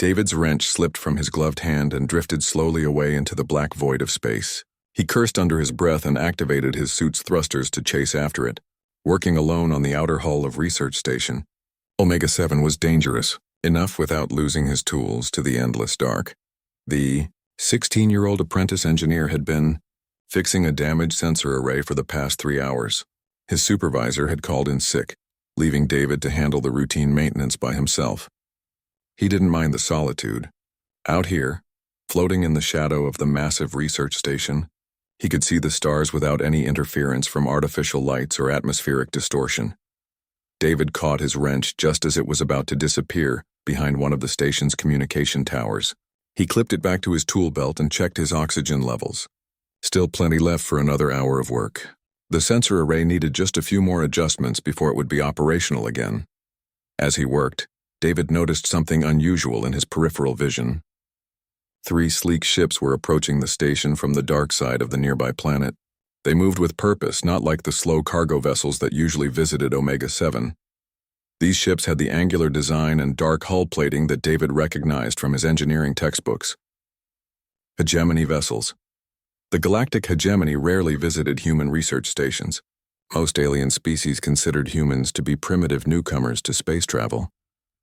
David's wrench slipped from his gloved hand and drifted slowly away into the black void of space. He cursed under his breath and activated his suit's thrusters to chase after it. Working alone on the outer hull of Research Station, Omega-7 was dangerous, enough without losing his tools to the endless dark. The 16-year-old apprentice engineer had been fixing a damaged sensor array for the past 3 hours. His supervisor had called in sick, leaving David to handle the routine maintenance by himself. He didn't mind the solitude. Out here, floating in the shadow of the massive research station, he could see the stars without any interference from artificial lights or atmospheric distortion. David caught his wrench just as it was about to disappear behind one of the station's communication towers. He clipped it back to his tool belt and checked his oxygen levels. Still plenty left for another hour of work. The sensor array needed just a few more adjustments before it would be operational again. As he worked, David noticed something unusual in his peripheral vision. 3 sleek ships were approaching the station from the dark side of the nearby planet. They moved with purpose, not like the slow cargo vessels that usually visited Omega-7. These ships had the angular design and dark hull plating that David recognized from his engineering textbooks. Hegemony vessels. The Galactic Hegemony rarely visited human research stations. Most alien species considered humans to be primitive newcomers to space travel.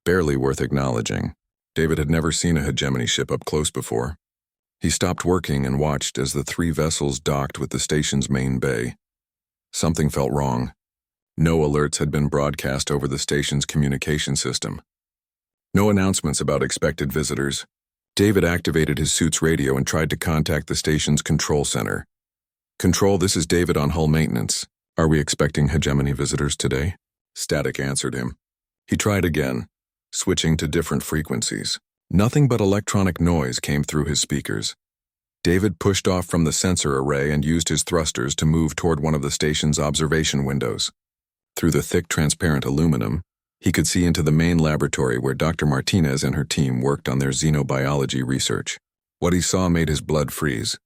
Barely worth acknowledging. David had never seen a Hegemony ship up close before. He stopped working and watched as the 3 vessels docked with the station's main bay. Something felt wrong. No alerts had been broadcast over the station's communication system. No announcements about expected visitors. David activated his suit's radio and tried to contact the station's control center. "Control, this is David on hull maintenance. Are we expecting Hegemony visitors today?" Static answered him. He tried again, switching to different frequencies. Nothing but electronic noise came through his speakers. David pushed off from the sensor array and used his thrusters to move toward one of the station's observation windows. Through the thick, transparent aluminum, he could see into the main laboratory where Dr. Martinez and her team worked on their xenobiology research. What he saw made his blood freeze.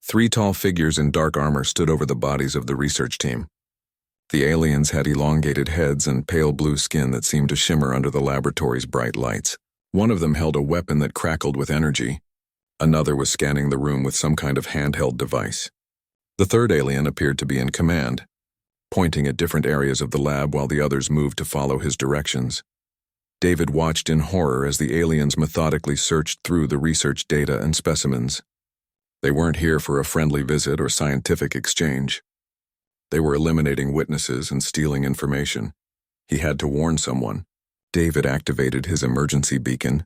3 tall figures in dark armor stood over the bodies of the research team. The aliens had elongated heads and pale blue skin that seemed to shimmer under the laboratory's bright lights. One of them held a weapon that crackled with energy. Another was scanning the room with some kind of handheld device. The third alien appeared to be in command, pointing at different areas of the lab while the others moved to follow his directions. David watched in horror as the aliens methodically searched through the research data and specimens. They weren't here for a friendly visit or scientific exchange. They were eliminating witnesses and stealing information. He had to warn someone. David activated his emergency beacon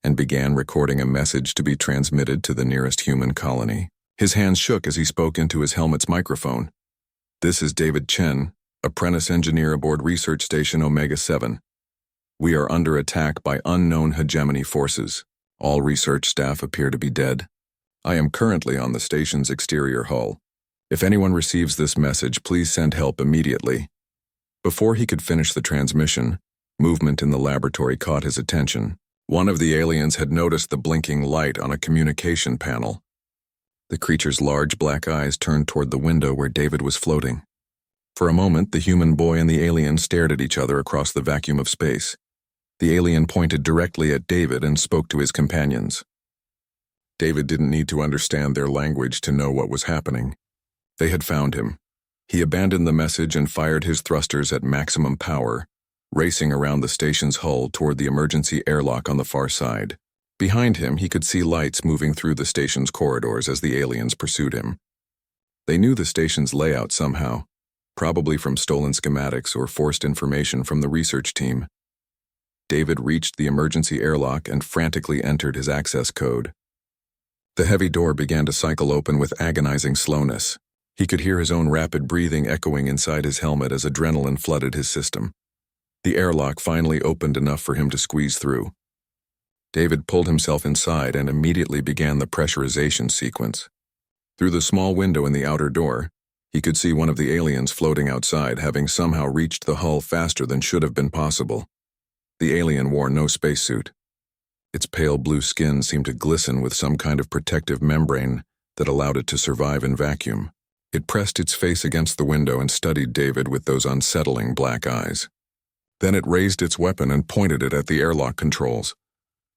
and began recording a message to be transmitted to the nearest human colony. His hands shook as he spoke into his helmet's microphone. "This is David Chen, apprentice engineer aboard Research Station Omega-7. We are under attack by unknown Hegemony forces. All research staff appear to be dead. I am currently on the station's exterior hull. If anyone receives this message, please send help immediately." Before he could finish the transmission, movement in the laboratory caught his attention. One of the aliens had noticed the blinking light on a communication panel. The creature's large black eyes turned toward the window where David was floating. For a moment, the human boy and the alien stared at each other across the vacuum of space. The alien pointed directly at David and spoke to his companions. David didn't need to understand their language to know what was happening. They had found him. He abandoned the message and fired his thrusters at maximum power, racing around the station's hull toward the emergency airlock on the far side. Behind him, he could see lights moving through the station's corridors as the aliens pursued him. They knew the station's layout somehow, probably from stolen schematics or forced information from the research team. David reached the emergency airlock and frantically entered his access code. The heavy door began to cycle open with agonizing slowness. He could hear his own rapid breathing echoing inside his helmet as adrenaline flooded his system. The airlock finally opened enough for him to squeeze through. David pulled himself inside and immediately began the pressurization sequence. Through the small window in the outer door, he could see one of the aliens floating outside, having somehow reached the hull faster than should have been possible. The alien wore no spacesuit. Its pale blue skin seemed to glisten with some kind of protective membrane that allowed it to survive in vacuum. It pressed its face against the window and studied David with those unsettling black eyes. Then it raised its weapon and pointed it at the airlock controls.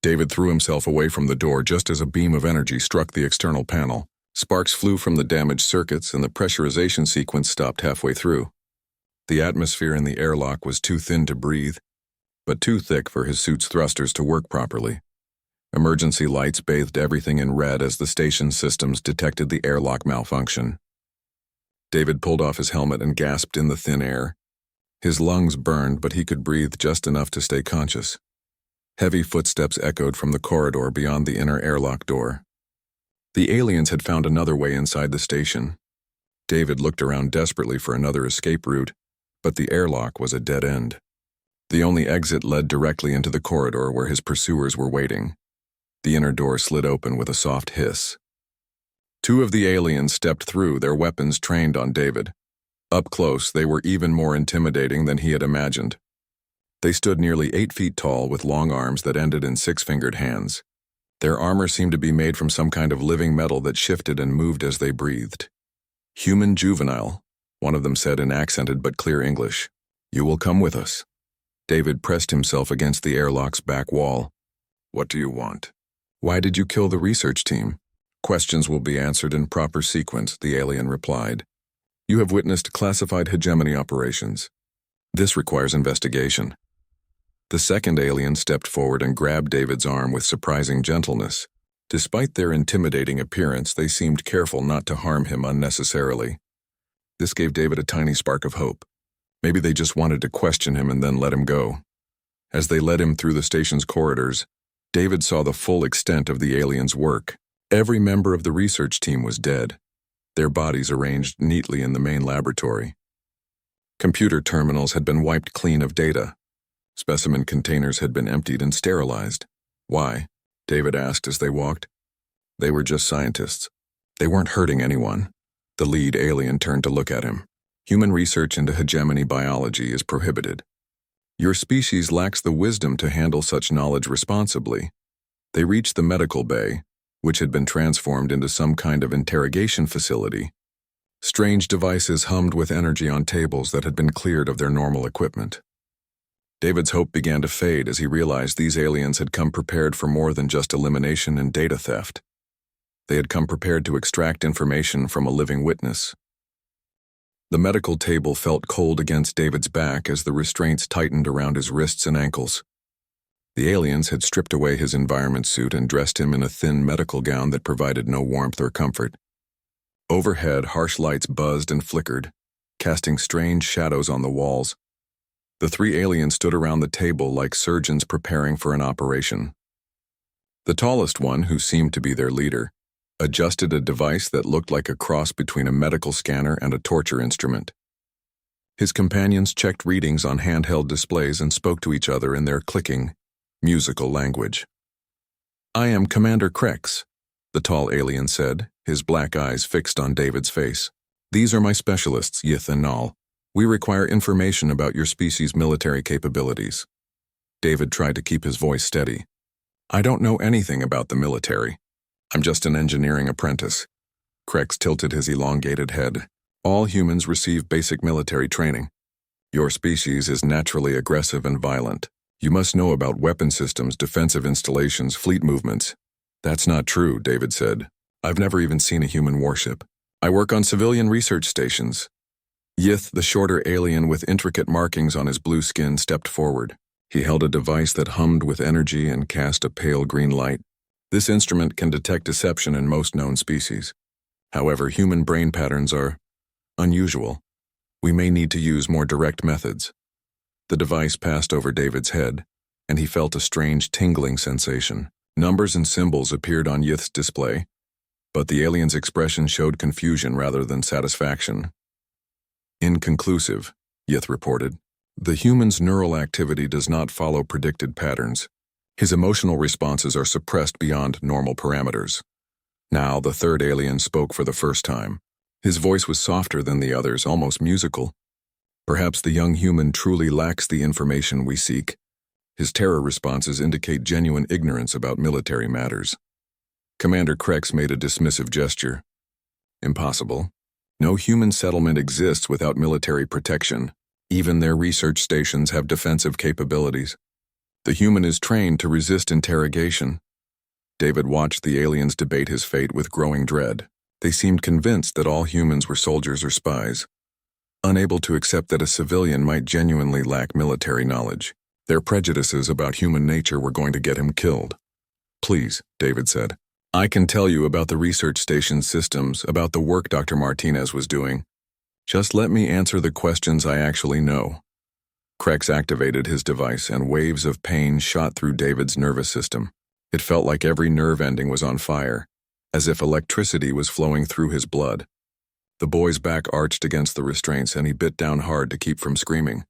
David threw himself away from the door just as a beam of energy struck the external panel. Sparks flew from the damaged circuits and the pressurization sequence stopped halfway through. The atmosphere in the airlock was too thin to breathe, but too thick for his suit's thrusters to work properly. Emergency lights bathed everything in red as the station systems detected the airlock malfunction. David pulled off his helmet and gasped in the thin air. His lungs burned, but he could breathe just enough to stay conscious. Heavy footsteps echoed from the corridor beyond the inner airlock door. The aliens had found another way inside the station. David looked around desperately for another escape route, but the airlock was a dead end. The only exit led directly into the corridor where his pursuers were waiting. The inner door slid open with a soft hiss. Two of the aliens stepped through, their weapons trained on David. Up close, they were even more intimidating than he had imagined. They stood nearly 8 feet tall with long arms that ended in 6-fingered hands. Their armor seemed to be made from some kind of living metal that shifted and moved as they breathed. "Human juvenile," one of them said in accented but clear English. "You will come with us." David pressed himself against the airlock's back wall. "What do you want?" "Why did you kill the research team?" "Questions will be answered in proper sequence," the alien replied. "You have witnessed classified hegemony operations. This requires investigation." The second alien stepped forward and grabbed David's arm with surprising gentleness. Despite their intimidating appearance, they seemed careful not to harm him unnecessarily. This gave David a tiny spark of hope. Maybe they just wanted to question him and then let him go. As they led him through the station's corridors, David saw the full extent of the aliens' work. Every member of the research team was dead, their bodies arranged neatly in the main laboratory. Computer terminals had been wiped clean of data. Specimen containers had been emptied and sterilized. "Why?" David asked as they walked. "They were just scientists. They weren't hurting anyone." The lead alien turned to look at him. "Human research into hegemony biology is prohibited. Your species lacks the wisdom to handle such knowledge responsibly." They reached the medical bay, which had been transformed into some kind of interrogation facility. Strange devices hummed with energy on tables that had been cleared of their normal equipment. David's hope began to fade as he realized these aliens had come prepared for more than just elimination and data theft. They had come prepared to extract information from a living witness. The medical table felt cold against David's back as the restraints tightened around his wrists and ankles. The aliens had stripped away his environment suit and dressed him in a thin medical gown that provided no warmth or comfort. Overhead, harsh lights buzzed and flickered, casting strange shadows on the walls. The 3 aliens stood around the table like surgeons preparing for an operation. The tallest one, who seemed to be their leader, adjusted a device that looked like a cross between a medical scanner and a torture instrument. His companions checked readings on handheld displays and spoke to each other in their clicking, musical language. "I am Commander Krex," the tall alien said, his black eyes fixed on David's face. "These are my specialists, Yith and Nal. We require information about your species' military capabilities." David tried to keep his voice steady. "I don't know anything about the military. I'm just an engineering apprentice." Krex tilted his elongated head. "All humans receive basic military training. Your species is naturally aggressive and violent. You must know about weapon systems, defensive installations, fleet movements." "That's not true," David said. "I've never even seen a human warship. I work on civilian research stations." Yith, the shorter alien with intricate markings on his blue skin, stepped forward. He held a device that hummed with energy and cast a pale green light. "This instrument can detect deception in most known species. However, human brain patterns are unusual. We may need to use more direct methods." The device passed over David's head, and he felt a strange tingling sensation. Numbers and symbols appeared on Yith's display, but the alien's expression showed confusion rather than satisfaction. "Inconclusive," Yith reported. "The human's neural activity does not follow predicted patterns. His emotional responses are suppressed beyond normal parameters." Now the third alien spoke for the first time. His voice was softer than the others, almost musical. "Perhaps the young human truly lacks the information we seek. His terror responses indicate genuine ignorance about military matters." Commander Krex made a dismissive gesture. "Impossible. No human settlement exists without military protection. Even their research stations have defensive capabilities." The human is trained to resist interrogation. David watched the aliens debate his fate with growing dread. They seemed convinced that all humans were soldiers or spies, unable to accept that a civilian might genuinely lack military knowledge. Their prejudices about human nature were going to get him killed. "Please," David said. "I can tell you about the research station's systems, about the work Dr. Martinez was doing. Just let me answer the questions I actually know." Krex activated his device, and waves of pain shot through David's nervous system. It felt like every nerve ending was on fire, as if electricity was flowing through his blood. The boy's back arched against the restraints, and he bit down hard to keep from screaming.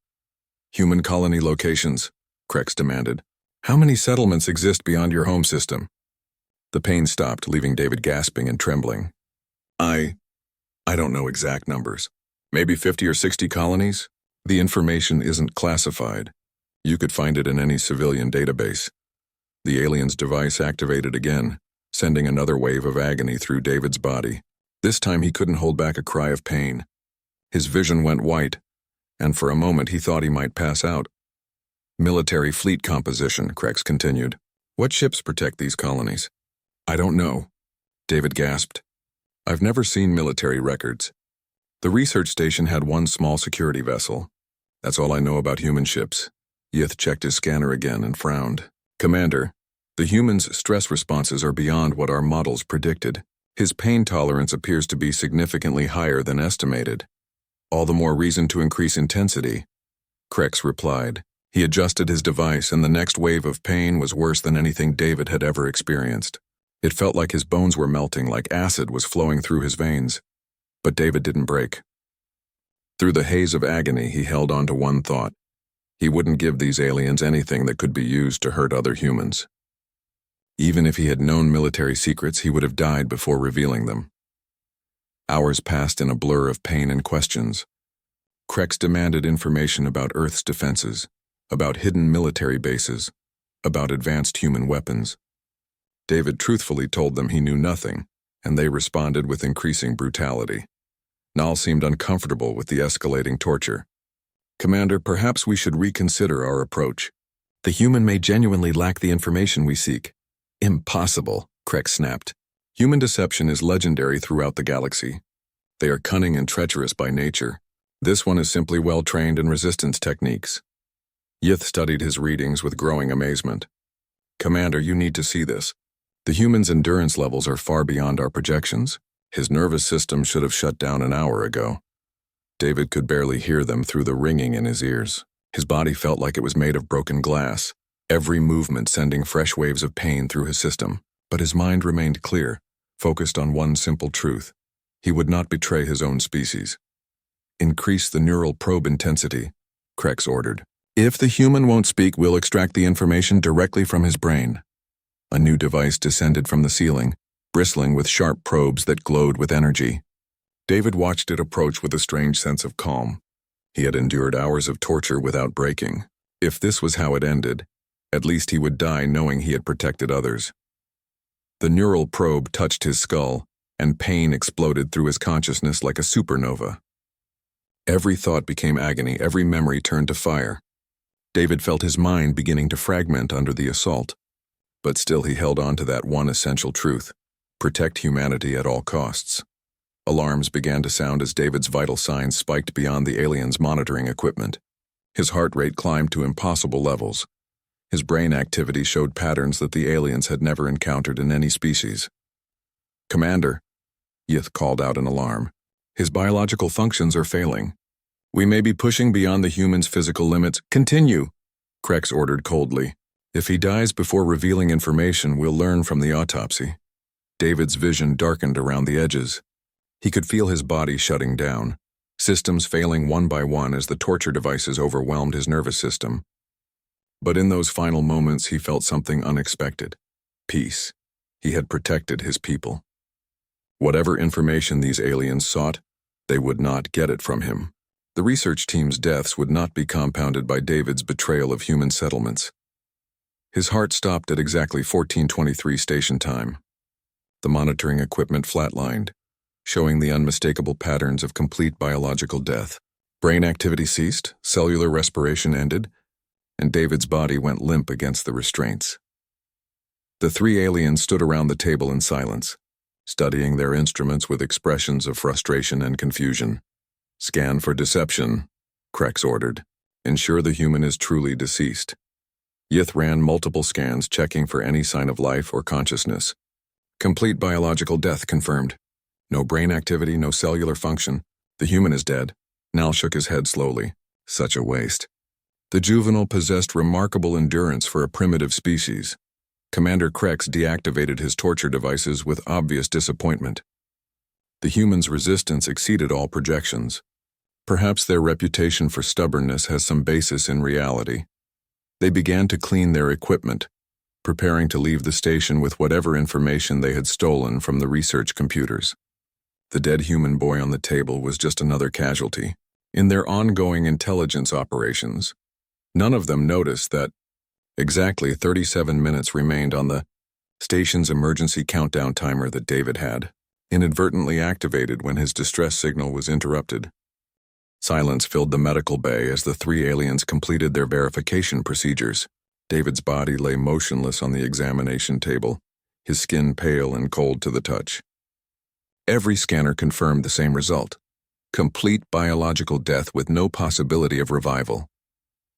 "Human colony locations," Krex demanded. "How many settlements exist beyond your home system?" The pain stopped, leaving David gasping and trembling. I don't know exact numbers. Maybe 50 or 60 colonies? The information isn't classified. You could find it in any civilian database." The alien's device activated again, sending another wave of agony through David's body. This time he couldn't hold back a cry of pain. His vision went white, and for a moment he thought he might pass out. "Military fleet composition," Krex continued. "What ships protect these colonies?" "I don't know," David gasped. "I've never seen military records. The research station had one small security vessel. That's all I know about human ships." Yith checked his scanner again and frowned. "Commander, the human's stress responses are beyond what our models predicted. His pain tolerance appears to be significantly higher than estimated. All the more reason to increase intensity," Krex replied. He adjusted his device, and the next wave of pain was worse than anything David had ever experienced. It felt like his bones were melting, like acid was flowing through his veins. But David didn't break. Through the haze of agony, he held on to one thought. He wouldn't give these aliens anything that could be used to hurt other humans. Even if he had known military secrets, he would have died before revealing them. Hours passed in a blur of pain and questions. Krex demanded information about Earth's defenses, about hidden military bases, about advanced human weapons. David truthfully told them he knew nothing, and they responded with increasing brutality. Nal seemed uncomfortable with the escalating torture. "Commander, perhaps we should reconsider our approach. The human may genuinely lack the information we seek." "Impossible," Krex snapped. "Human deception is legendary throughout the galaxy. They are cunning and treacherous by nature. This one is simply well-trained in resistance techniques." Yith studied his readings with growing amazement. "Commander, you need to see this. The human's endurance levels are far beyond our projections. His nervous system should have shut down an hour ago." David could barely hear them through the ringing in his ears. His body felt like it was made of broken glass, every movement sending fresh waves of pain through his system. But his mind remained clear, focused on one simple truth. He would not betray his own species. "Increase the neural probe intensity," Krex ordered. "If the human won't speak, we'll extract the information directly from his brain." A new device descended from the ceiling, bristling with sharp probes that glowed with energy. David watched it approach with a strange sense of calm. He had endured hours of torture without breaking. If this was how it ended, at least he would die knowing he had protected others. The neural probe touched his skull, and pain exploded through his consciousness like a supernova. Every thought became agony, every memory turned to fire. David felt his mind beginning to fragment under the assault. But still he held on to that one essential truth: protect humanity at all costs. Alarms began to sound as David's vital signs spiked beyond the aliens' monitoring equipment. His heart rate climbed to impossible levels. His brain activity showed patterns that the aliens had never encountered in any species. "Commander," Yith called out in alarm, "his biological functions are failing. We may be pushing beyond the human's physical limits." "Continue," Krex ordered coldly. "If he dies before revealing information, we'll learn from the autopsy." David's vision darkened around the edges. He could feel his body shutting down, systems failing one by one as the torture devices overwhelmed his nervous system. But in those final moments, he felt something unexpected: peace. He had protected his people. Whatever information these aliens sought, they would not get it from him. The research team's deaths would not be compounded by David's betrayal of human settlements. His heart stopped at exactly 14:23 station time. The monitoring equipment flatlined, showing the unmistakable patterns of complete biological death. Brain activity ceased, cellular respiration ended, and David's body went limp against the restraints. The three aliens stood around the table in silence, studying their instruments with expressions of frustration and confusion. "Scan for deception," Krex ordered. "Ensure the human is truly deceased." Yith ran multiple scans, checking for any sign of life or consciousness. "Complete biological death confirmed. No brain activity, no cellular function. The human is dead." Nal shook his head slowly. Such a waste. The juvenile possessed remarkable endurance for a primitive species. Commander Krex deactivated his torture devices with obvious disappointment. The human's resistance exceeded all projections. Perhaps their reputation for stubbornness has some basis in reality. They began to clean their equipment, preparing to leave the station with whatever information they had stolen from the research computers. The dead human boy on the table was just another casualty. In their ongoing intelligence operations, none of them noticed that exactly 37 minutes remained on the station's emergency countdown timer that David had inadvertently activated when his distress signal was interrupted. Silence filled the medical bay as the three aliens completed their verification procedures. David's body lay motionless on the examination table, his skin pale and cold to the touch. Every scanner confirmed the same result: complete biological death with no possibility of revival.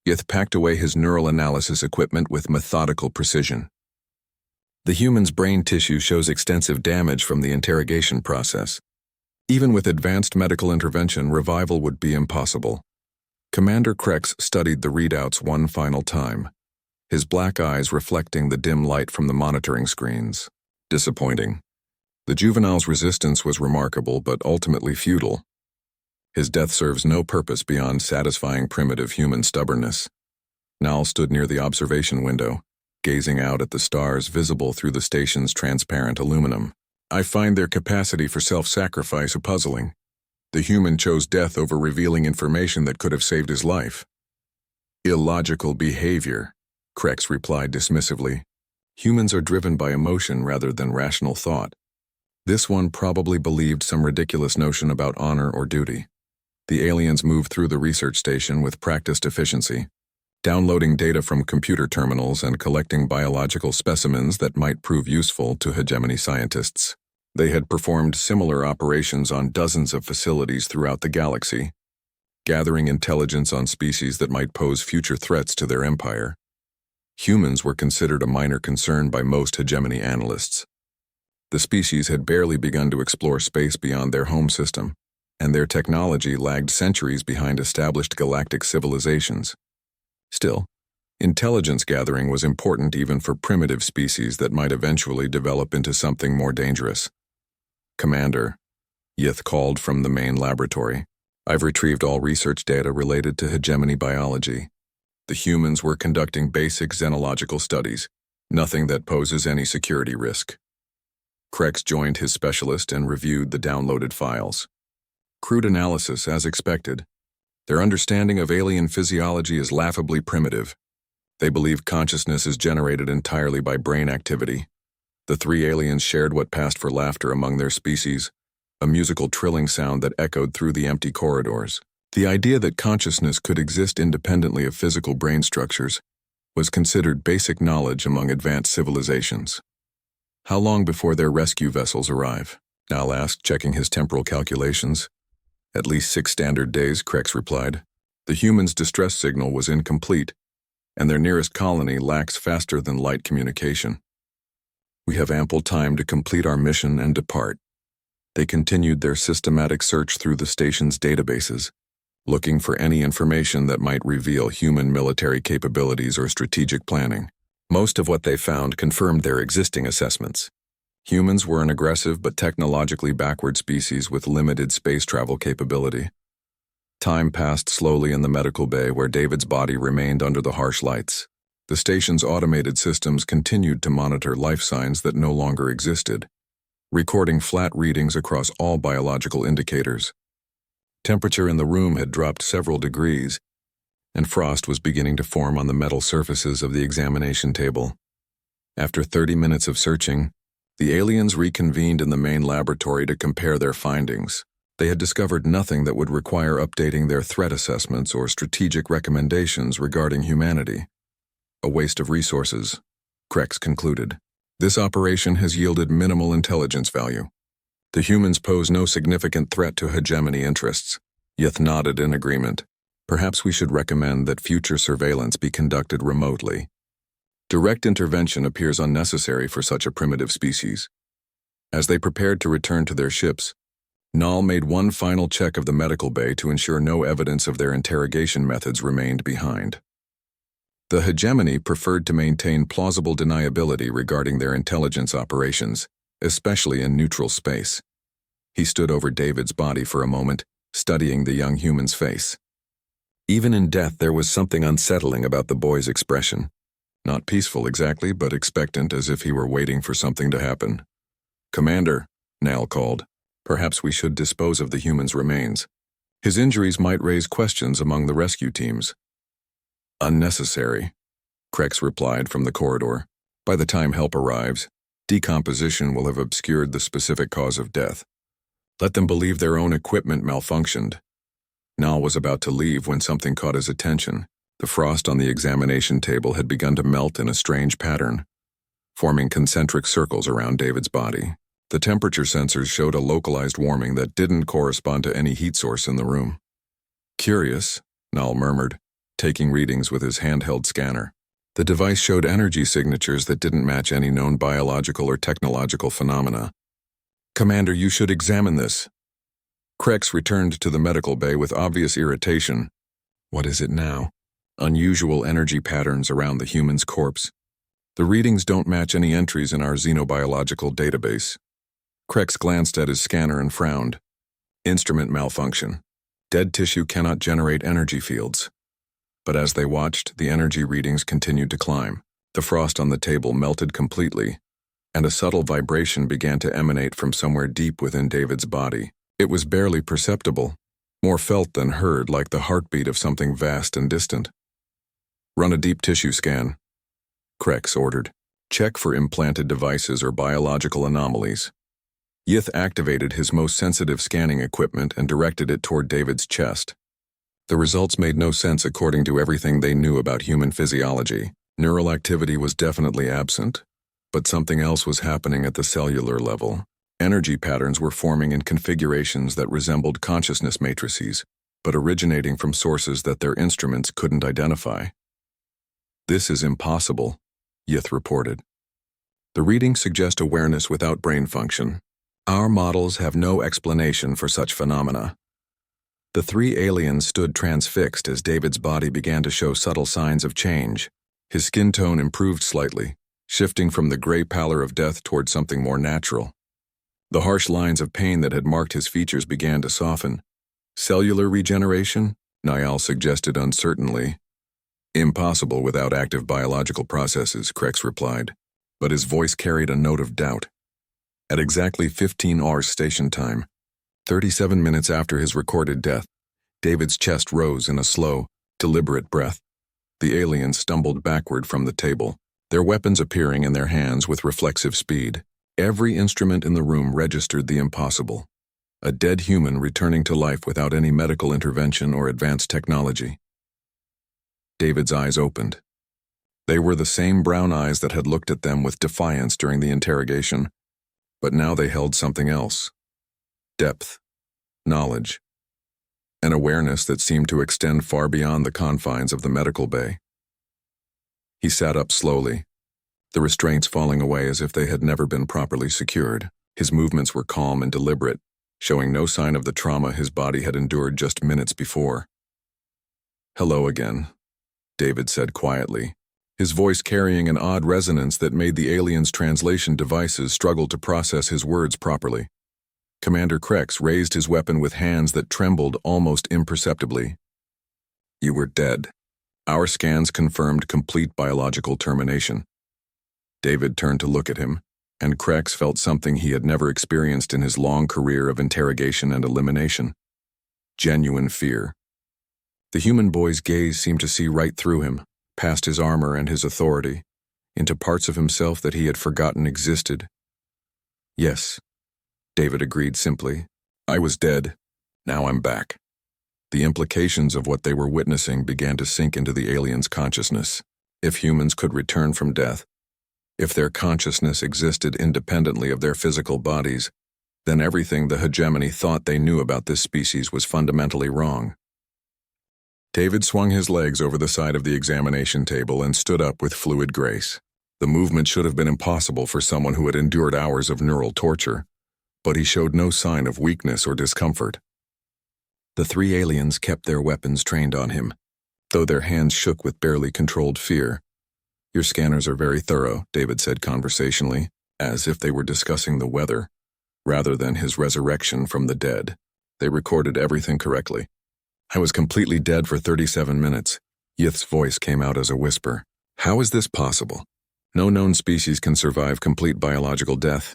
Yith packed away his neural analysis equipment with methodical precision. The human's brain tissue shows extensive damage from the interrogation process. Even with advanced medical intervention, revival would be impossible. Commander Krex studied the readouts one final time, his black eyes reflecting the dim light from the monitoring screens. Disappointing. The juvenile's resistance was remarkable but ultimately futile. His death serves no purpose beyond satisfying primitive human stubbornness. Nal stood near the observation window, gazing out at the stars visible through the station's transparent aluminum. "I find their capacity for self-sacrifice puzzling. The human chose death over revealing information that could have saved his life." "Illogical behavior," Krex replied dismissively. "Humans are driven by emotion rather than rational thought. This one probably believed some ridiculous notion about honor or duty." The aliens moved through the research station with practiced efficiency, downloading data from computer terminals and collecting biological specimens that might prove useful to hegemony scientists. They had performed similar operations on dozens of facilities throughout the galaxy, gathering intelligence on species that might pose future threats to their empire. Humans were considered a minor concern by most hegemony analysts. The species had barely begun to explore space beyond their home system, and their technology lagged centuries behind established galactic civilizations. Still, intelligence gathering was important even for primitive species that might eventually develop into something more dangerous. "Commander," Yith called from the main laboratory, "I've retrieved all research data related to hegemony biology. The humans were conducting basic xenological studies, nothing that poses any security risk." Krex joined his specialist and reviewed the downloaded files. Crude analysis, as expected. Their understanding of alien physiology is laughably primitive. They believe consciousness is generated entirely by brain activity. The three aliens shared what passed for laughter among their species, a musical trilling sound that echoed through the empty corridors. The idea that consciousness could exist independently of physical brain structures was considered basic knowledge among advanced civilizations. "How long before their rescue vessels arrive?" Nal asked, checking his temporal calculations. "At least 6 standard days," Krex replied. "The humans' distress signal was incomplete, and their nearest colony lacks faster-than-light communication. We have ample time to complete our mission and depart." They continued their systematic search through the station's databases, looking for any information that might reveal human military capabilities or strategic planning. Most of what they found confirmed their existing assessments. Humans were an aggressive but technologically backward species with limited space travel capability. Time passed slowly in the medical bay where David's body remained under the harsh lights. The station's automated systems continued to monitor life signs that no longer existed, recording flat readings across all biological indicators. Temperature in the room had dropped several degrees, and frost was beginning to form on the metal surfaces of the examination table. After 30 minutes of searching, the aliens reconvened in the main laboratory to compare their findings. They had discovered nothing that would require updating their threat assessments or strategic recommendations regarding humanity. A waste of resources, Krex concluded. This operation has yielded minimal intelligence value. The humans pose no significant threat to hegemony interests. Yith nodded in agreement. Perhaps we should recommend that future surveillance be conducted remotely. Direct intervention appears unnecessary for such a primitive species. As they prepared to return to their ships, Nal made one final check of the medical bay to ensure no evidence of their interrogation methods remained behind. The hegemony preferred to maintain plausible deniability regarding their intelligence operations, especially in neutral space. He stood over David's body for a moment, studying the young human's face. Even in death, there was something unsettling about the boy's expression. Not peaceful exactly, but expectant, as if he were waiting for something to happen. "Commander," Nal called, "perhaps we should dispose of the human's remains. His injuries might raise questions among the rescue teams." "Unnecessary," Krex replied from the corridor. "By the time help arrives, decomposition will have obscured the specific cause of death. Let them believe their own equipment malfunctioned." Nal was about to leave when something caught his attention. The frost on the examination table had begun to melt in a strange pattern, forming concentric circles around David's body. The temperature sensors showed a localized warming that didn't correspond to any heat source in the room. "Curious," Nal murmured, taking readings with his handheld scanner. The device showed energy signatures that didn't match any known biological or technological phenomena. "Commander, you should examine this." Krex returned to the medical bay with obvious irritation. "What is it now?" "Unusual energy patterns around the human's corpse. The readings don't match any entries in our xenobiological database." Krex glanced at his scanner and frowned. "Instrument malfunction. Dead tissue cannot generate energy fields." But as they watched, the energy readings continued to climb. The frost on the table melted completely, and a subtle vibration began to emanate from somewhere deep within David's body. It was barely perceptible, more felt than heard, like the heartbeat of something vast and distant. "Run a deep tissue scan," Krex ordered. "Check for implanted devices or biological anomalies." Yith activated his most sensitive scanning equipment and directed it toward David's chest. The results made no sense according to everything they knew about human physiology. Neural activity was definitely absent, but something else was happening at the cellular level. Energy patterns were forming in configurations that resembled consciousness matrices, but originating from sources that their instruments couldn't identify. "This is impossible," Yith reported. "The readings suggest awareness without brain function. Our models have no explanation for such phenomena." The three aliens stood transfixed as David's body began to show subtle signs of change. His skin tone improved slightly, shifting from the gray pallor of death toward something more natural. The harsh lines of pain that had marked his features began to soften. "Cellular regeneration?" Niall suggested uncertainly. "Impossible without active biological processes," Krex replied, but his voice carried a note of doubt. At exactly 15 hours station time, 37 minutes after his recorded death, David's chest rose in a slow, deliberate breath. The aliens stumbled backward from the table, their weapons appearing in their hands with reflexive speed. Every instrument in the room registered the impossible. A dead human returning to life without any medical intervention or advanced technology. David's eyes opened. They were the same brown eyes that had looked at them with defiance during the interrogation, but now they held something else. Depth, knowledge, an awareness that seemed to extend far beyond the confines of the medical bay. He sat up slowly, the restraints falling away as if they had never been properly secured. His movements were calm and deliberate, showing no sign of the trauma his body had endured just minutes before. "Hello again," David said quietly, his voice carrying an odd resonance that made the aliens' translation devices struggle to process his words properly. Commander Krex raised his weapon with hands that trembled almost imperceptibly. "You were dead. Our scans confirmed complete biological termination." David turned to look at him, and Krex felt something he had never experienced in his long career of interrogation and elimination. Genuine fear. The human boy's gaze seemed to see right through him, past his armor and his authority, into parts of himself that he had forgotten existed. "Yes," David agreed simply. "I was dead, Now I'm back. The implications of what they were witnessing began to sink into the aliens' consciousness. If humans could return from death, if their consciousness existed independently of their physical bodies, then everything the hegemony thought they knew about this species was fundamentally wrong. David swung his legs over the side of the examination table and stood up with fluid grace. The movement should have been impossible for someone who had endured hours of neural torture, but he showed no sign of weakness or discomfort. The three aliens kept their weapons trained on him, though their hands shook with barely controlled fear. "Your scanners are very thorough," David said conversationally, as if they were discussing the weather, rather than his resurrection from the dead. "They recorded everything correctly." "I was completely dead for 37 minutes. Yith's voice came out as a whisper. "How is this possible? No known species can survive complete biological death."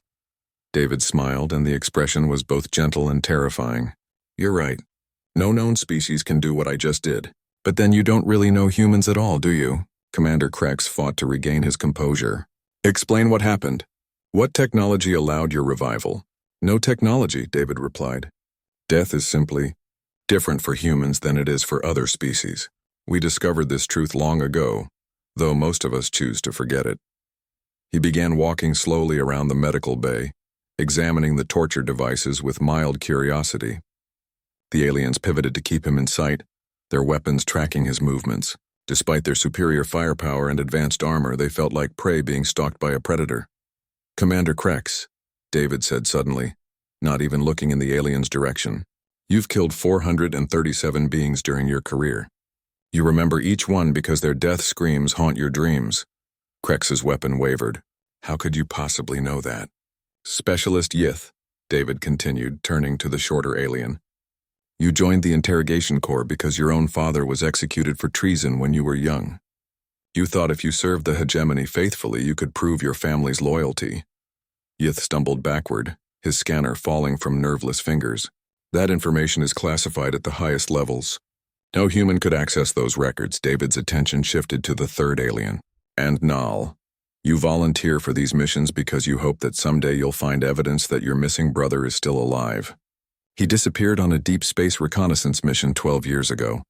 David smiled, and the expression was both gentle and terrifying. "You're right. No known species can do what I just did. But then you don't really know humans at all, do you?" Commander Krex fought to regain his composure. "Explain what happened. What technology allowed your revival?" "No technology," David replied. "Death is simply different for humans than it is for other species. We discovered this truth long ago, though most of us choose to forget it." He began walking slowly around the medical bay, examining the torture devices with mild curiosity. The aliens pivoted to keep him in sight, their weapons tracking his movements. Despite their superior firepower and advanced armor, they felt like prey being stalked by a predator. "Commander Krex," David said suddenly, not even looking in the alien's direction, "you've killed 437 beings during your career. You remember each one because their death screams haunt your dreams." Krex's weapon wavered. "How could you possibly know that?" "Specialist Yith," David continued, turning to the shorter alien. "You joined the interrogation corps because your own father was executed for treason when you were young. You thought if you served the hegemony faithfully, you could prove your family's loyalty." Yith stumbled backward, his scanner falling from nerveless fingers. "That information is classified at the highest levels. No human could access those records." David's attention shifted to the third alien. "And Nal, you volunteer for these missions because you hope that someday you'll find evidence that your missing brother is still alive. He disappeared on a deep space reconnaissance mission 12 years ago."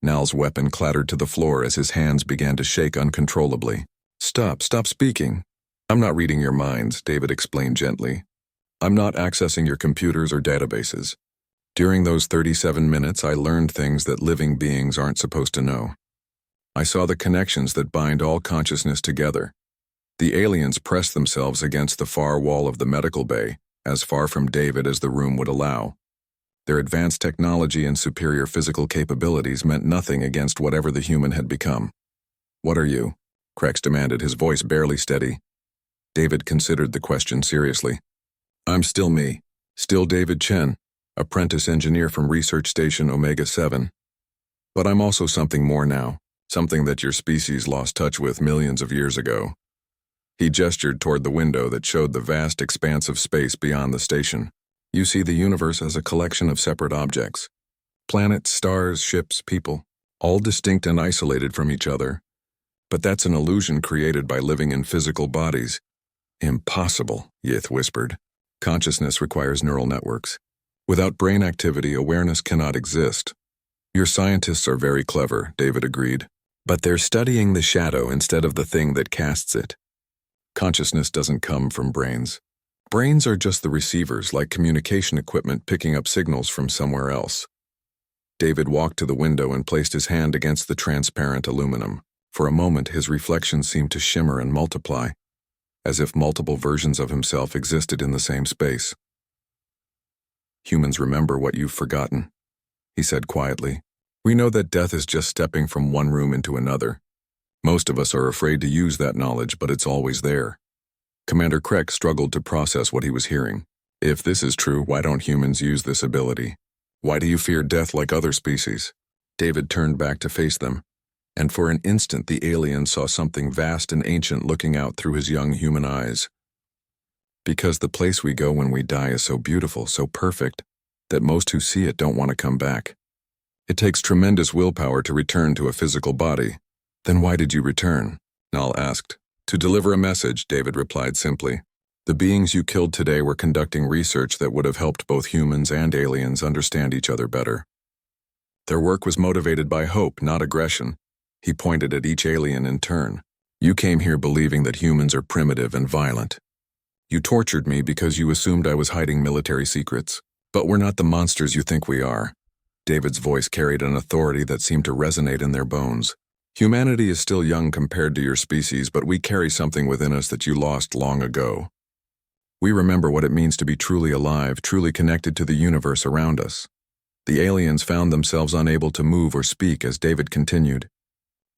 Nal's weapon clattered to the floor as his hands began to shake uncontrollably. Stop speaking. "I'm not reading your minds," David explained gently. "I'm not accessing your computers or databases. During those 37 minutes, I learned things that living beings aren't supposed to know. I saw the connections that bind all consciousness together. The aliens pressed themselves against the far wall of the medical bay, as far from David as the room would allow. Their advanced technology and superior physical capabilities meant nothing against whatever the human had become. "What are you?" Krex demanded, his voice barely steady. David considered the question seriously. "I'm still me. Still David Chen, apprentice engineer from Research Station Omega-7. But I'm also something more now, something that your species lost touch with millions of years ago." He gestured toward the window that showed the vast expanse of space beyond the station. "You see the universe as a collection of separate objects. Planets, stars, ships, people, all distinct and isolated from each other. But that's an illusion created by living in physical bodies." "Impossible," Yith whispered. "Consciousness requires neural networks. Without brain activity, awareness cannot exist." "Your scientists are very clever," David agreed. "But they're studying the shadow instead of the thing that casts it. Consciousness doesn't come from brains. Brains are just the receivers, like communication equipment picking up signals from somewhere else." David walked to the window and placed his hand against the transparent aluminum. For a moment, his reflection seemed to shimmer and multiply, as if multiple versions of himself existed in the same space. "Humans remember what you've forgotten," he said quietly. "We know that death is just stepping from one room into another. Most of us are afraid to use that knowledge, but it's always there." Commander Krex struggled to process what he was hearing. "If this is true, why don't humans use this ability? Why do you fear death like other species?" David turned back to face them, and for an instant the alien saw something vast and ancient looking out through his young human eyes. "Because the place we go when we die is so beautiful, so perfect, that most who see it don't want to come back. It takes tremendous willpower to return to a physical body." "Then why did you return?" Nal asked. "To deliver a message," David replied simply. The beings you killed today were conducting research that would have helped both humans and aliens understand each other better. Their work was motivated by hope, not aggression. He pointed at each alien in turn. You came here believing that humans are primitive and violent. You tortured me because you assumed I was hiding military secrets. But we're not the monsters you think we are. David's voice carried an authority that seemed to resonate in their bones. Humanity is still young compared to your species, but we carry something within us that you lost long ago. We remember what it means to be truly alive, truly connected to the universe around us. The aliens found themselves unable to move or speak as David continued.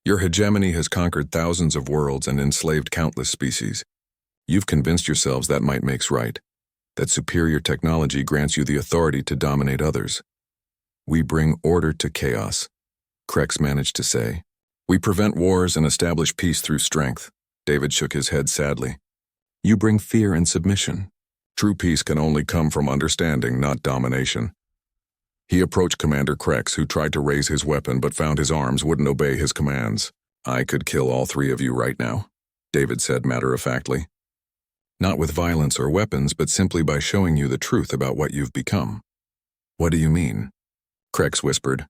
Your hegemony has conquered thousands of worlds and enslaved countless species. You've convinced yourselves that might makes right, that superior technology grants you the authority to dominate others. We bring order to chaos, Krex managed to say. We prevent wars and establish peace through strength. David shook his head sadly. You bring fear and submission. True peace can only come from understanding, not domination. He approached Commander Krex, who tried to raise his weapon but found his arms wouldn't obey his commands. I could kill all three of you right now, David said matter-of-factly. Not with violence or weapons, but simply by showing you the truth about what you've become. What do you mean? Krex whispered.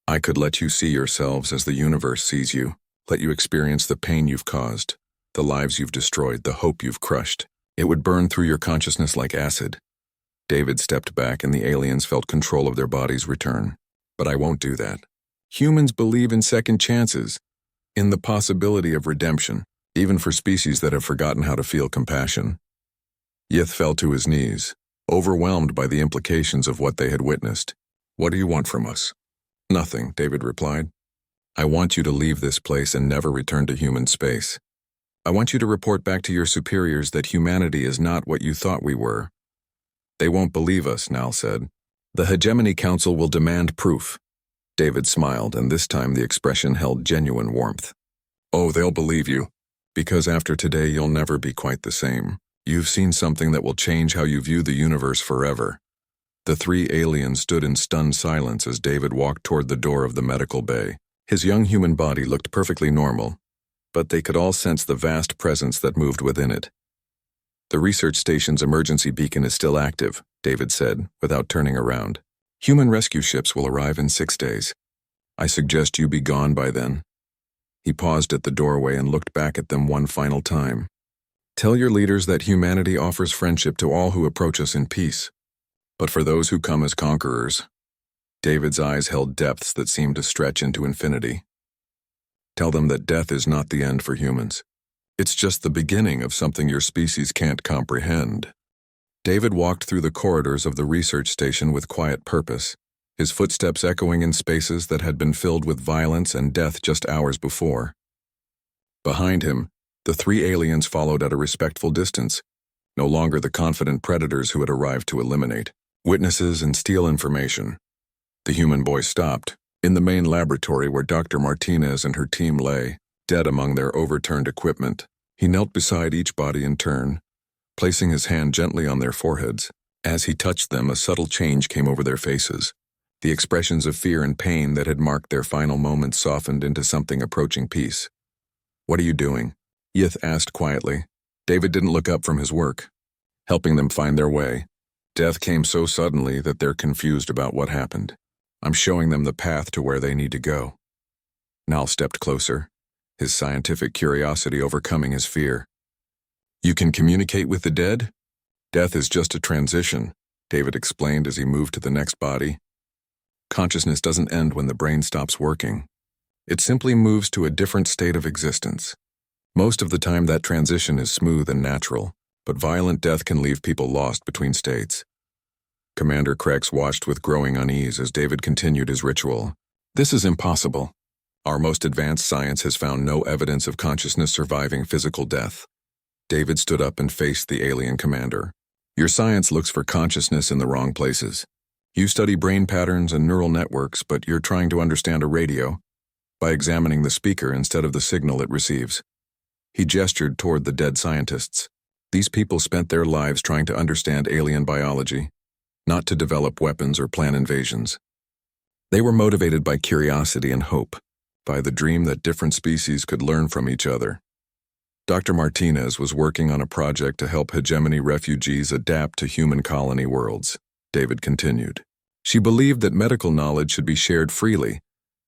I could let you see yourselves as the universe sees you, let you experience the pain you've caused, the lives you've destroyed, the hope you've crushed. It would burn through your consciousness like acid. David stepped back and the aliens felt control of their bodies return. But I won't do that. Humans believe in second chances, in the possibility of redemption, even for species that have forgotten how to feel compassion. Yith fell to his knees, overwhelmed by the implications of what they had witnessed. What do you want from us? Nothing, David replied. I want you to leave this place and never return to human space. I want you to report back to your superiors that humanity is not what you thought we were. They won't believe us, Nal said. The Hegemony Council will demand proof. David smiled, and this time the expression held genuine warmth. Oh, they'll believe you, because after today you'll never be quite the same. You've seen something that will change how you view the universe forever. The three aliens stood in stunned silence as David walked toward the door of the medical bay. His young human body looked perfectly normal, but they could all sense the vast presence that moved within it. The research station's emergency beacon is still active, David said, without turning around. Human rescue ships will arrive in 6 days. I suggest you be gone by then. He paused at the doorway and looked back at them one final time. Tell your leaders that humanity offers friendship to all who approach us in peace. But for those who come as conquerors, David's eyes held depths that seemed to stretch into infinity. Tell them that death is not the end for humans. It's just the beginning of something your species can't comprehend. David walked through the corridors of the research station with quiet purpose, his footsteps echoing in spaces that had been filled with violence and death just hours before. Behind him, the three aliens followed at a respectful distance, no longer the confident predators who had arrived to eliminate witnesses and steal information. The human boy stopped, in the main laboratory where Dr. Martinez and her team lay, dead among their overturned equipment. He knelt beside each body in turn, placing his hand gently on their foreheads. As he touched them, a subtle change came over their faces. The expressions of fear and pain that had marked their final moments softened into something approaching peace. What are you doing? Yith asked quietly. David didn't look up from his work, helping them find their way. Death came so suddenly that they're confused about what happened. I'm showing them the path to where they need to go. Nal stepped closer, his scientific curiosity overcoming his fear. You can communicate with the dead? Death is just a transition, David explained as he moved to the next body. Consciousness doesn't end when the brain stops working. It simply moves to a different state of existence. Most of the time that transition is smooth and natural, but violent death can leave people lost between states. Commander Krex watched with growing unease as David continued his ritual. This is impossible. Our most advanced science has found no evidence of consciousness surviving physical death. David stood up and faced the alien commander. Your science looks for consciousness in the wrong places. You study brain patterns and neural networks, but you're trying to understand a radio by examining the speaker instead of the signal it receives. He gestured toward the dead scientists. These people spent their lives trying to understand alien biology, not to develop weapons or plan invasions. They were motivated by curiosity and hope, by the dream that different species could learn from each other. Dr. Martinez was working on a project to help hegemony refugees adapt to human colony worlds, David continued. She believed that medical knowledge should be shared freely,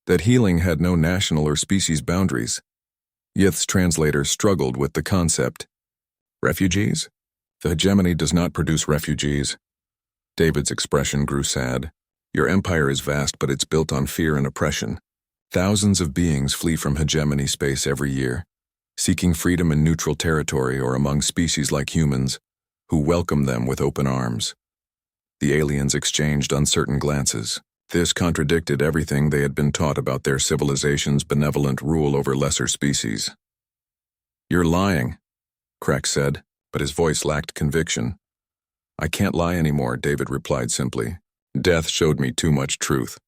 that healing had no national or species boundaries. Yith's translator struggled with the concept. Refugees? The hegemony does not produce refugees. David's expression grew sad. Your empire is vast, but it's built on fear and oppression. Thousands of beings flee from hegemony space every year, seeking freedom in neutral territory or among species like humans, who welcome them with open arms. The aliens exchanged uncertain glances. This contradicted everything they had been taught about their civilization's benevolent rule over lesser species. You're lying, Krek said, but his voice lacked conviction. I can't lie anymore, David replied simply. Death showed me too much truth.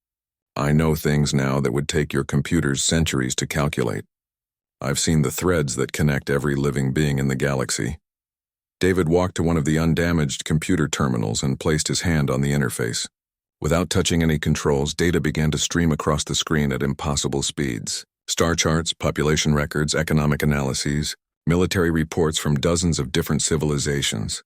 I know things now that would take your computers centuries to calculate. I've seen the threads that connect every living being in the galaxy. David walked to one of the undamaged computer terminals and placed his hand on the interface. Without touching any controls, data began to stream across the screen at impossible speeds. Star charts, population records, economic analyses, military reports from dozens of different civilizations.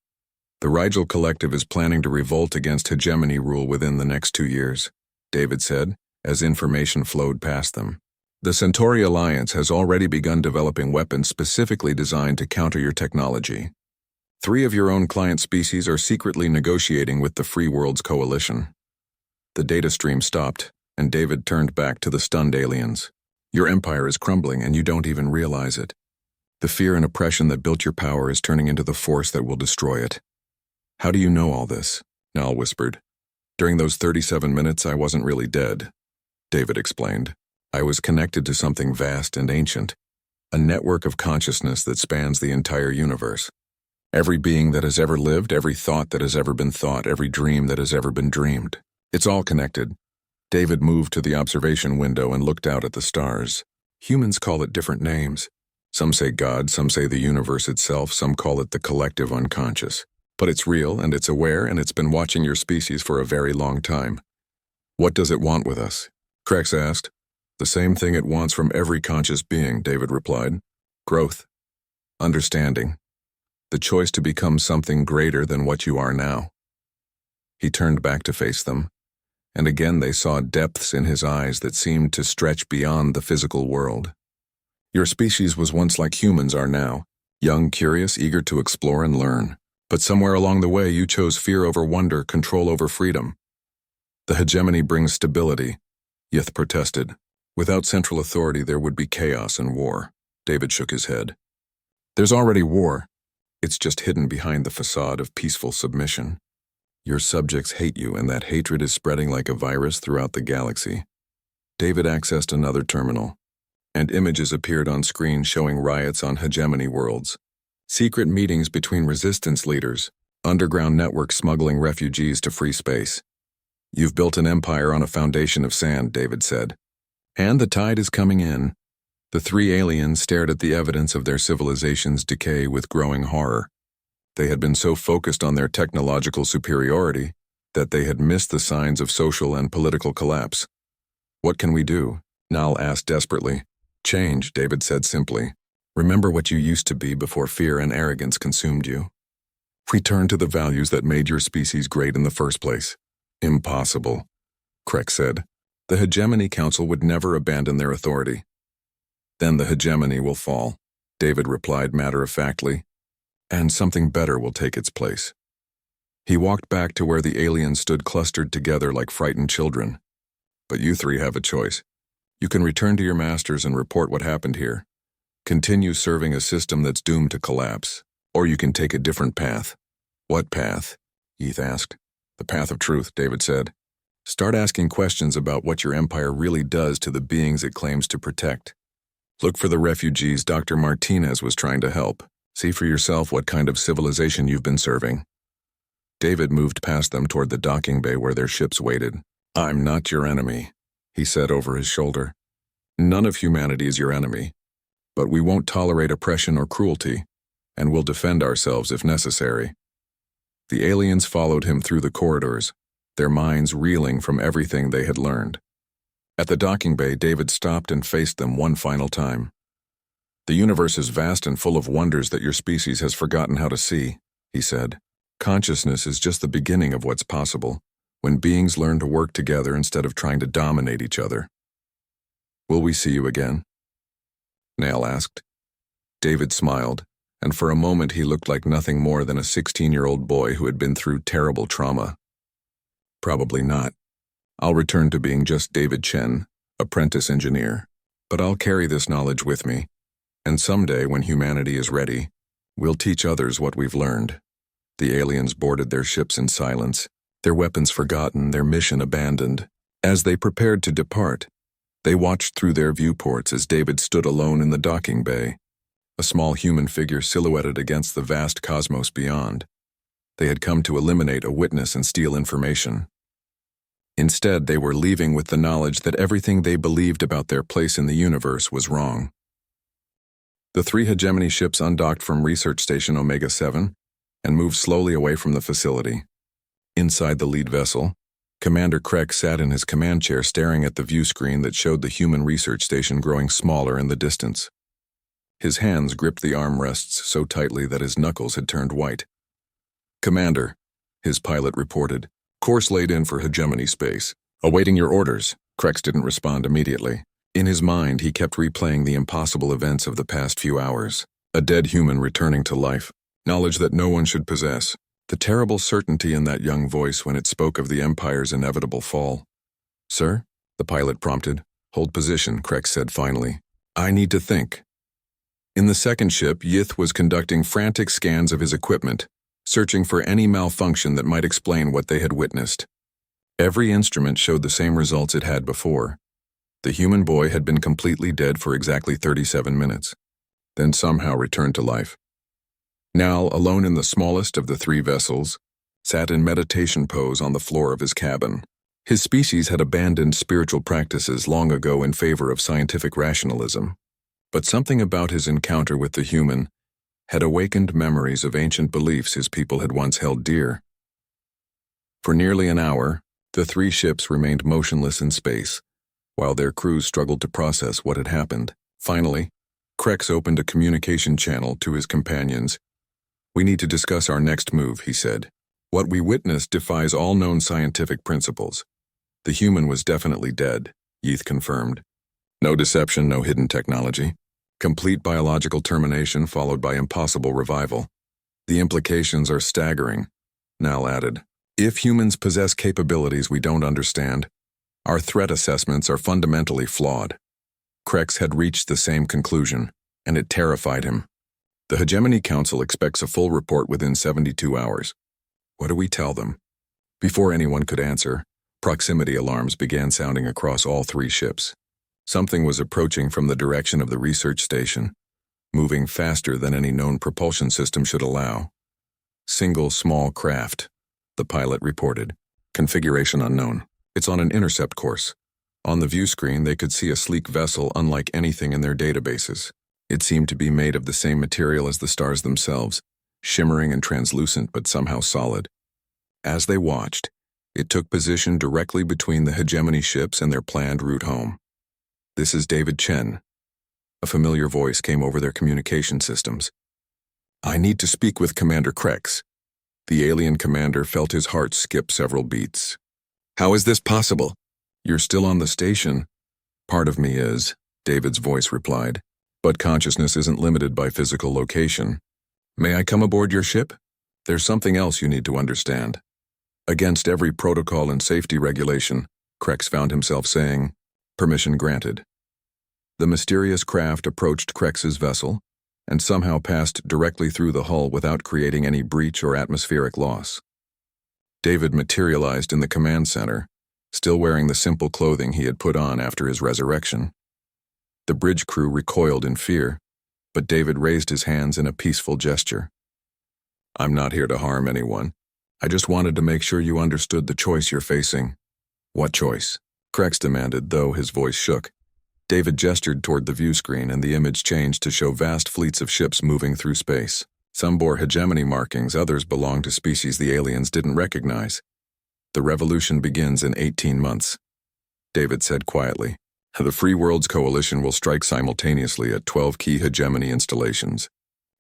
The Rigel Collective is planning to revolt against hegemony rule within the next 2 years, David said, as information flowed past them. The Centauri Alliance has already begun developing weapons specifically designed to counter your technology. 3 of your own client species are secretly negotiating with the Free Worlds Coalition. The data stream stopped, and David turned back to the stunned aliens. Your empire is crumbling, and you don't even realize it. The fear and oppression that built your power is turning into the force that will destroy it. How do you know all this? Nal whispered. During those 37 minutes, I wasn't really dead, David explained. I was connected to something vast and ancient, a network of consciousness that spans the entire universe. Every being that has ever lived, every thought that has ever been thought, every dream that has ever been dreamed. It's all connected. David moved to the observation window and looked out at the stars. Humans call it different names. Some say God, some say the universe itself, some call it the collective unconscious. But it's real, and it's aware, and it's been watching your species for a very long time. What does it want with us? Krex asked. The same thing it wants from every conscious being, David replied. Growth. Understanding. The choice to become something greater than what you are now. He turned back to face them, and again they saw depths in his eyes that seemed to stretch beyond the physical world. Your species was once like humans are now, young, curious, eager to explore and learn. But somewhere along the way you chose fear over wonder, control over freedom. The hegemony brings stability, Yith protested. Without central authority there would be chaos and war. David shook his head. There's already war. It's just hidden behind the facade of peaceful submission. Your subjects hate you, and that hatred is spreading like a virus throughout the galaxy. David accessed another terminal, and images appeared on screen showing riots on hegemony worlds. Secret meetings between resistance leaders, underground networks smuggling refugees to free space. You've built an empire on a foundation of sand, David said. And the tide is coming in. The 3 aliens stared at the evidence of their civilization's decay with growing horror. They had been so focused on their technological superiority that they had missed the signs of social and political collapse. What can we do? Nal asked desperately. Change, David said simply. Remember what you used to be before fear and arrogance consumed you. Return to the values that made your species great in the first place. Impossible, Krek said. The Hegemony Council would never abandon their authority. Then the hegemony will fall, David replied matter-of-factly, and something better will take its place. He walked back to where the aliens stood clustered together like frightened children. But you 3 have a choice. You can return to your masters and report what happened here. Continue serving a system that's doomed to collapse, or you can take a different path. What path? Yith asked. The path of truth, David said. Start asking questions about what your empire really does to the beings it claims to protect. Look for the refugees Dr. Martinez was trying to help. See for yourself what kind of civilization you've been serving. David moved past them toward the docking bay where their ships waited. I'm not your enemy, he said over his shoulder. None of humanity is your enemy. But we won't tolerate oppression or cruelty, and we'll defend ourselves if necessary. The aliens followed him through the corridors, their minds reeling from everything they had learned. At the docking bay, David stopped and faced them one final time. The universe is vast and full of wonders that your species has forgotten how to see, he said. Consciousness is just the beginning of what's possible, when beings learn to work together instead of trying to dominate each other. Will we see you again? Nail asked. David smiled, and for a moment he looked like nothing more than a 16-year-old boy who had been through terrible trauma. Probably not. I'll return to being just David Chen, apprentice engineer. But I'll carry this knowledge with me, and someday when humanity is ready, we'll teach others what we've learned. The aliens boarded their ships in silence, their weapons forgotten, their mission abandoned. As they prepared to depart, they watched through their viewports as David stood alone in the docking bay, a small human figure silhouetted against the vast cosmos beyond. They had come to eliminate a witness and steal information. Instead, they were leaving with the knowledge that everything they believed about their place in the universe was wrong. The 3 hegemony ships undocked from Research Station Omega-7 and moved slowly away from the facility. Inside the lead vessel, Commander Krex sat in his command chair staring at the view screen that showed the human research station growing smaller in the distance. His hands gripped the armrests so tightly that his knuckles had turned white. "Commander," his pilot reported, "course laid in for hegemony space. Awaiting your orders." Krex didn't respond immediately. In his mind, he kept replaying the impossible events of the past few hours. A dead human returning to life, knowledge that no one should possess. The terrible certainty in that young voice when it spoke of the Empire's inevitable fall. "Sir?" the pilot prompted. "Hold position," Krex said finally. "I need to think." In the second ship, Yith was conducting frantic scans of his equipment, searching for any malfunction that might explain what they had witnessed. Every instrument showed the same results it had before. The human boy had been completely dead for exactly 37 minutes, then somehow returned to life. Now, alone in the smallest of the 3 vessels, sat in meditation pose on the floor of his cabin. His species had abandoned spiritual practices long ago in favor of scientific rationalism, but something about his encounter with the human had awakened memories of ancient beliefs his people had once held dear. For nearly an hour, the 3 ships remained motionless in space, while their crews struggled to process what had happened. Finally, Krex opened a communication channel to his companions. "We need to discuss our next move," he said. "What we witnessed defies all known scientific principles." The human was definitely dead, Yith confirmed. No deception, no hidden technology. Complete biological termination followed by impossible revival. "The implications are staggering," Nal added. "If humans possess capabilities we don't understand, our threat assessments are fundamentally flawed." Krex had reached the same conclusion, and it terrified him. "The Hegemony Council expects a full report within 72 hours. What do we tell them?" Before anyone could answer, proximity alarms began sounding across all 3 ships. Something was approaching from the direction of the research station, moving faster than any known propulsion system should allow. "Single small craft," the pilot reported. "Configuration unknown. It's on an intercept course." On the view screen, they could see a sleek vessel unlike anything in their databases. It seemed to be made of the same material as the stars themselves, shimmering and translucent but somehow solid. As they watched, it took position directly between the hegemony ships and their planned route home. "This is David Chen." A familiar voice came over their communication systems. "I need to speak with Commander Krex." The alien commander felt his heart skip several beats. "How is this possible?" "You're still on the station." "Part of me is," David's voice replied. "But consciousness isn't limited by physical location." "May I come aboard your ship?" "There's something else you need to understand." Against every protocol and safety regulation, Krex found himself saying, "Permission granted." The mysterious craft approached Krex's vessel and somehow passed directly through the hull without creating any breach or atmospheric loss. David materialized in the command center, still wearing the simple clothing he had put on after his resurrection. The bridge crew recoiled in fear, but David raised his hands in a peaceful gesture. "I'm not here to harm anyone. I just wanted to make sure you understood the choice you're facing." "What choice?" Krex demanded, though his voice shook. David gestured toward the view screen, and the image changed to show vast fleets of ships moving through space. Some bore hegemony markings, others belonged to species the aliens didn't recognize. "The revolution begins in 18 months," David said quietly. The Free Worlds Coalition will strike simultaneously at 12 key hegemony installations.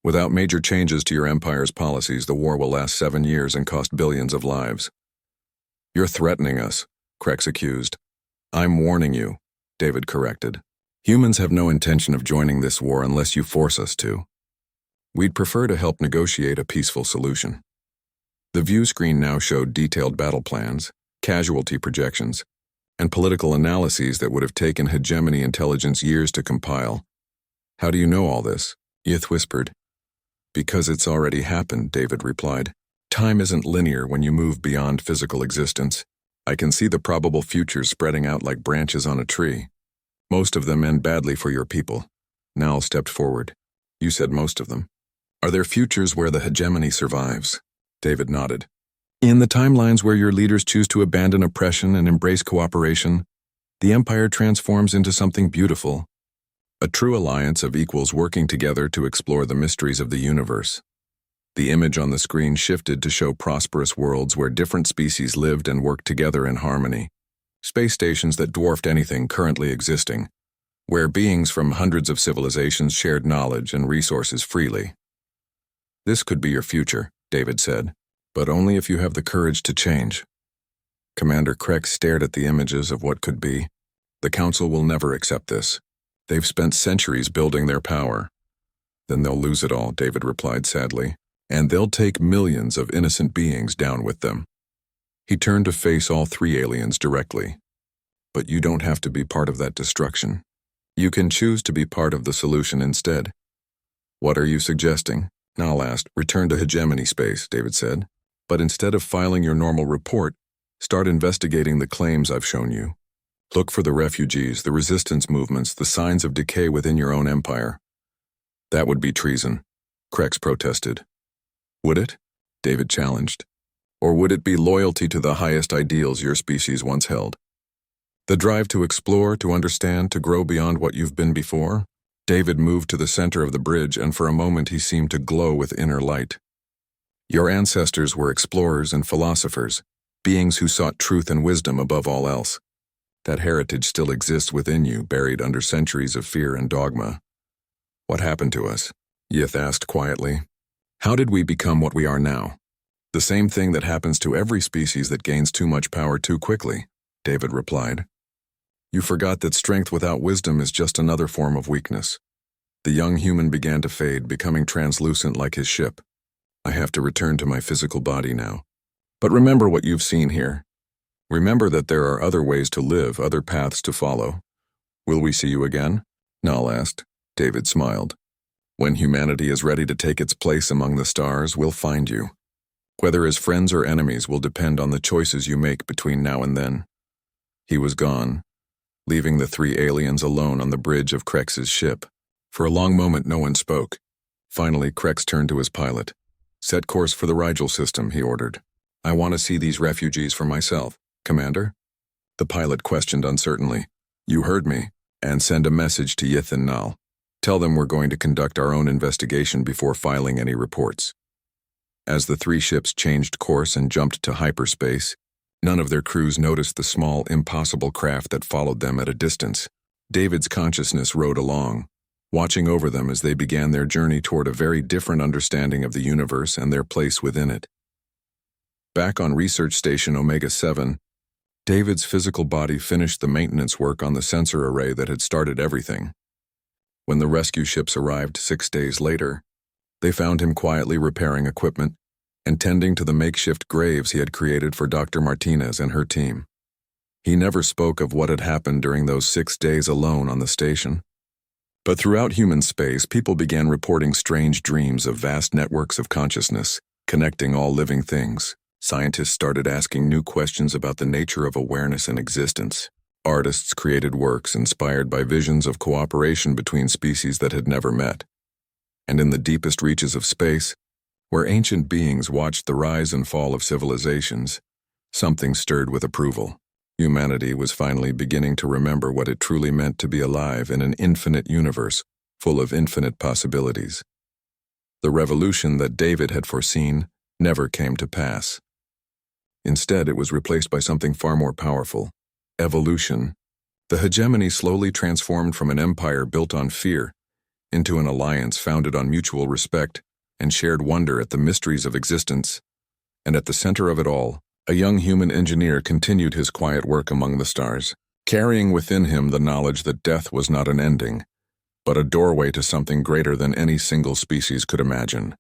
Without major changes to your empire's policies, the war will last 7 years and cost billions of lives. You're threatening us, Krex accused. I'm warning you, David corrected. Humans have no intention of joining this war unless you force us to. We'd prefer to help negotiate a peaceful solution. The view screen now showed detailed battle plans, casualty projections, and political analyses that would have taken hegemony intelligence years to compile. How do you know all this? Yith whispered. Because it's already happened, David replied. Time isn't linear when you move beyond physical existence. I can see the probable futures spreading out like branches on a tree. Most of them end badly for your people. Nal stepped forward. You said most of them. Are there futures where the hegemony survives? David nodded. In the timelines where your leaders choose to abandon oppression and embrace cooperation, the Empire transforms into something beautiful. A true alliance of equals working together to explore the mysteries of the universe. The image on the screen shifted to show prosperous worlds where different species lived and worked together in harmony. Space stations that dwarfed anything currently existing, where beings from hundreds of civilizations shared knowledge and resources freely. This could be your future, David said, but only if you have the courage to change. Commander Krex stared at the images of what could be. The Council will never accept this. They've spent centuries building their power. Then they'll lose it all, David replied sadly, and they'll take millions of innocent beings down with them. He turned to face all 3 aliens directly. But you don't have to be part of that destruction. You can choose to be part of the solution instead. What are you suggesting? Nal asked. Return to hegemony space, David said. But instead of filing your normal report, start investigating the claims I've shown you. Look for the refugees, the resistance movements, the signs of decay within your own empire. That would be treason, Krex protested. Would it? David challenged. Or would it be loyalty to the highest ideals your species once held? The drive to explore, to understand, to grow beyond what you've been before? David moved to the center of the bridge, and for a moment he seemed to glow with inner light. Your ancestors were explorers and philosophers, beings who sought truth and wisdom above all else. That heritage still exists within you, buried under centuries of fear and dogma. What happened to us? Yith asked quietly. How did we become what we are now? The same thing that happens to every species that gains too much power too quickly, David replied. You forgot that strength without wisdom is just another form of weakness. The young human began to fade, becoming translucent like his ship. I have to return to my physical body now. But remember what you've seen here. Remember that there are other ways to live, other paths to follow. Will we see you again? Nal asked. David smiled. When humanity is ready to take its place among the stars, we'll find you. Whether as friends or enemies will depend on the choices you make between now and then. He was gone, leaving the 3 aliens alone on the bridge of Krex's ship. For a long moment no one spoke. Finally, Krex turned to his pilot. Set course for the Rigel system, he ordered. I want to see these refugees for myself, Commander. The pilot questioned uncertainly. You heard me, and send a message to Yith and Nal. Tell them we're going to conduct our own investigation before filing any reports. As the 3 ships changed course and jumped to hyperspace, none of their crews noticed the small, impossible craft that followed them at a distance. David's consciousness rode along, watching over them as they began their journey toward a very different understanding of the universe and their place within it. Back on Research Station Omega-7, David's physical body finished the maintenance work on the sensor array that had started everything. When the rescue ships arrived 6 days later, they found him quietly repairing equipment and tending to the makeshift graves he had created for Dr. Martinez and her team. He never spoke of what had happened during those 6 days alone on the station. But throughout human space, people began reporting strange dreams of vast networks of consciousness, connecting all living things. Scientists started asking new questions about the nature of awareness and existence. Artists created works inspired by visions of cooperation between species that had never met. And in the deepest reaches of space, where ancient beings watched the rise and fall of civilizations, something stirred with approval. Humanity was finally beginning to remember what it truly meant to be alive in an infinite universe full of infinite possibilities. The revolution that David had foreseen never came to pass. Instead, it was replaced by something far more powerful: evolution, The hegemony slowly transformed from an empire built on fear into an alliance founded on mutual respect and shared wonder at the mysteries of existence. And at the center of it all, a young human engineer continued his quiet work among the stars, carrying within him the knowledge that death was not an ending, but a doorway to something greater than any single species could imagine.